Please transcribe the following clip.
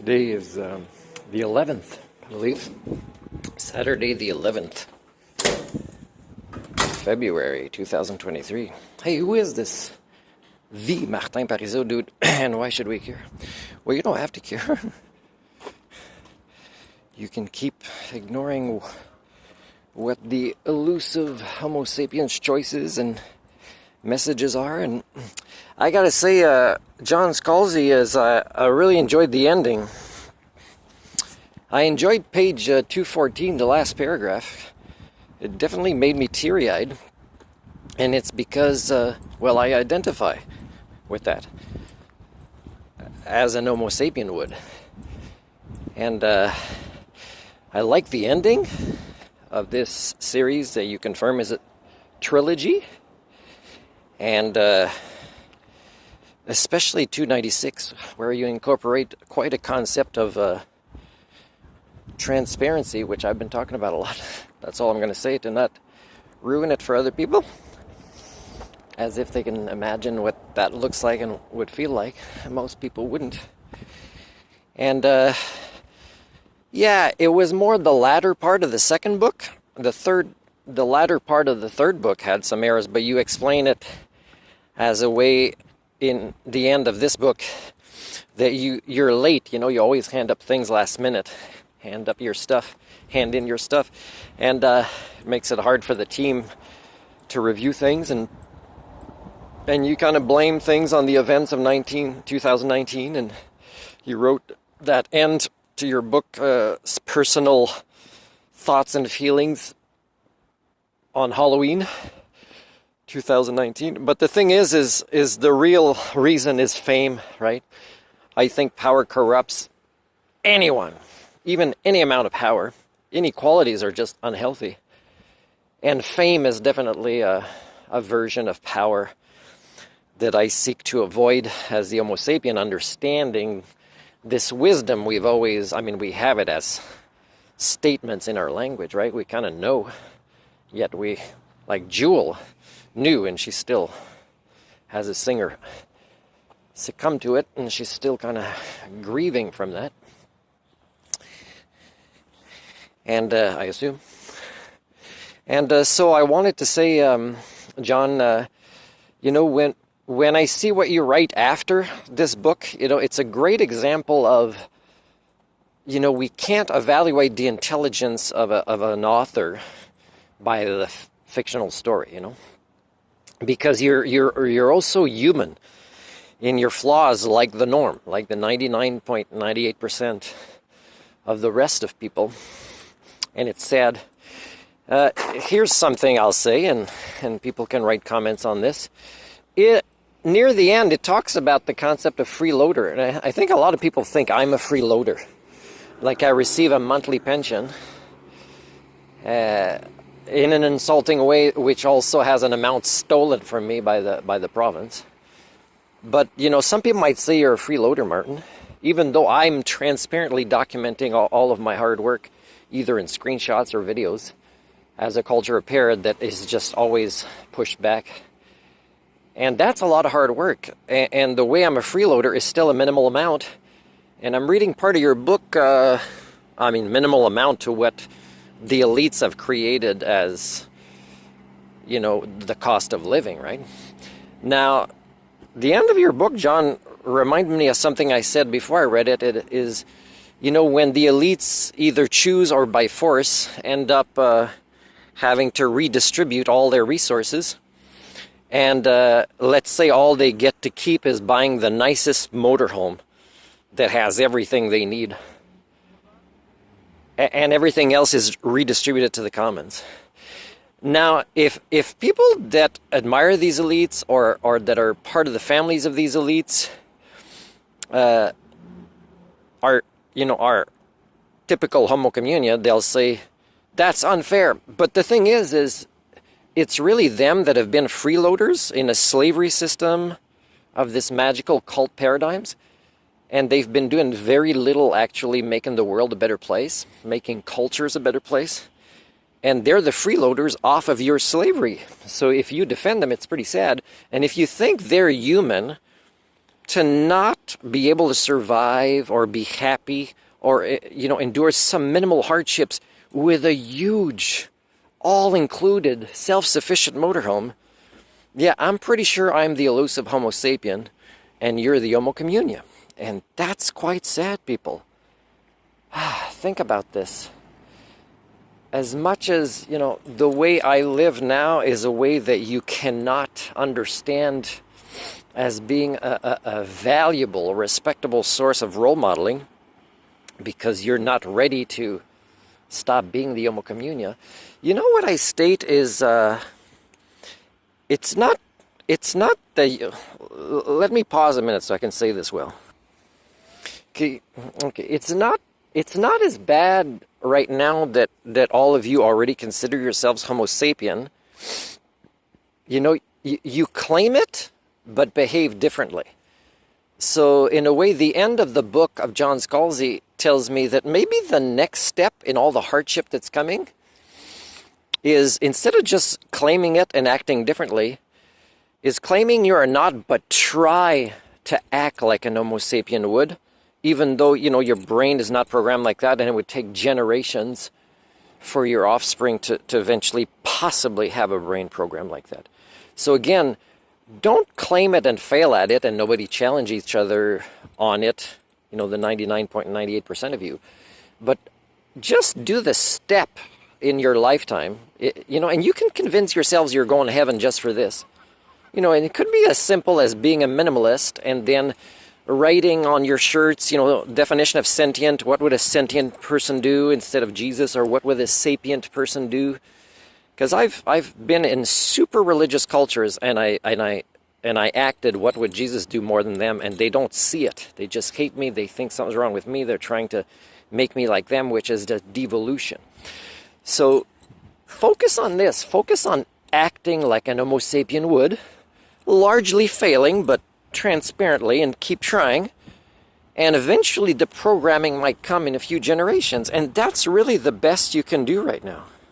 Today is the 11th, I believe. Saturday the 11th, February 2023. Hey, who is this? The Martin Pariseau dude, and why should we care? Well, you don't have to care. You can keep ignoring what the elusive Homo sapiens choices and messages are, and I gotta say, John Scalzi is, I really enjoyed the ending. I enjoyed page 214, the last paragraph. It definitely made me teary-eyed, and it's because, well, I identify with that, as an Homo sapien would. And I like the ending of this series that you confirm is a trilogy, and especially 296, where you incorporate quite a concept of transparency, which I've been talking about a lot. That's all I'm going to say, to not ruin it for other people, as if they can imagine what that looks like and would feel like. Most people wouldn't. And yeah, it was more the latter part of the second book. The latter part of the third book had some errors, but you explain it as a way in the end of this book that you're late. You know, you always hand up things last minute. Hand in your stuff. And it makes it hard for the team to review things, and you kind of blame things on the events of 2019, and you wrote that end to your book, personal thoughts and feelings on Halloween 2019. But the thing is the real reason is fame, right? I think power corrupts anyone, even any amount of power. Inequalities are just unhealthy. And fame is definitely a version of power that I seek to avoid as the Homo sapien, understanding this wisdom we've always, we have it as statements in our language, right? We kind of know, yet we, like Jewel, knew, and she still has a singer succumb to it, and she's still kind of grieving from that. And I assume. And so I wanted to say, John, when I see what you write after this book, it's a great example of, we can't evaluate the intelligence of an author by the fictional story, because you're also human in your flaws, like the norm, like the 99.98% of the rest of people. And it's sad. Here's something I'll say, and people can write comments on this. Near the end, it talks about the concept of freeloader, and I think a lot of people think I'm a freeloader, like I receive a monthly pension in an insulting way, which also has an amount stolen from me by the province. But some people might say you're a freeloader, Martin, even though I'm transparently documenting all of my hard work, either in screenshots or videos, as a culture repair that is just always pushed back. And that's a lot of hard work. And the way I'm a freeloader is still a minimal amount. And I'm reading part of your book, minimal amount to what the elites have created as, the cost of living, right? Now, the end of your book, John, reminded me of something I said before I read it. It is, when the elites either choose or by force end up having to redistribute all their resources, and let's say all they get to keep is buying the nicest motorhome that has everything they need, and everything else is redistributed to the commons. Now, if people that admire these elites or that are part of the families of these elites are typical homo communia, they'll say, that's unfair. But the thing is it's really them that have been freeloaders in a slavery system of this magical cult paradigms. And they've been doing very little actually making the world a better place, making cultures a better place. And they're the freeloaders off of your slavery. So if you defend them, it's pretty sad. And if you think they're human, to not be able to survive or be happy or, endure some minimal hardships with a huge, all-included, self-sufficient motorhome, yeah, I'm pretty sure I'm the elusive Homo sapien and you're the Homo communia. And that's quite sad, people. Think about this. As much as, the way I live now is a way that you cannot understand as being a valuable, respectable source of role modeling, because you're not ready to stop being the Homo communia. You know what I state is, it's not the, let me pause a minute so I can say this well. Okay, it's not as bad right now that all of you already consider yourselves Homo sapien. You claim it, but behave differently. So in a way, the end of the book of John Scalzi tells me that maybe the next step in all the hardship that's coming is, instead of just claiming it and acting differently, is claiming you are not, but try to act like an Homo sapien would, even though, your brain is not programmed like that, and it would take generations for your offspring to eventually possibly have a brain program like that. So again, don't claim it and fail at it and nobody challenge each other on it, the 99.98% of you. But just do the step in your lifetime, and you can convince yourselves you're going to heaven just for this. And it could be as simple as being a minimalist and then writing on your shirts, definition of sentient, what would a sentient person do instead of Jesus, or what would a sapient person do? Because I've been in super religious cultures and I acted what would Jesus do more than them, and they don't see it. They just hate me. They think something's wrong with me. They're trying to make me like them, which is the devolution. So focus on this. Focus on acting like an Homo sapien would, largely failing, but transparently, and keep trying. And eventually the programming might come in a few generations. And that's really the best you can do right now.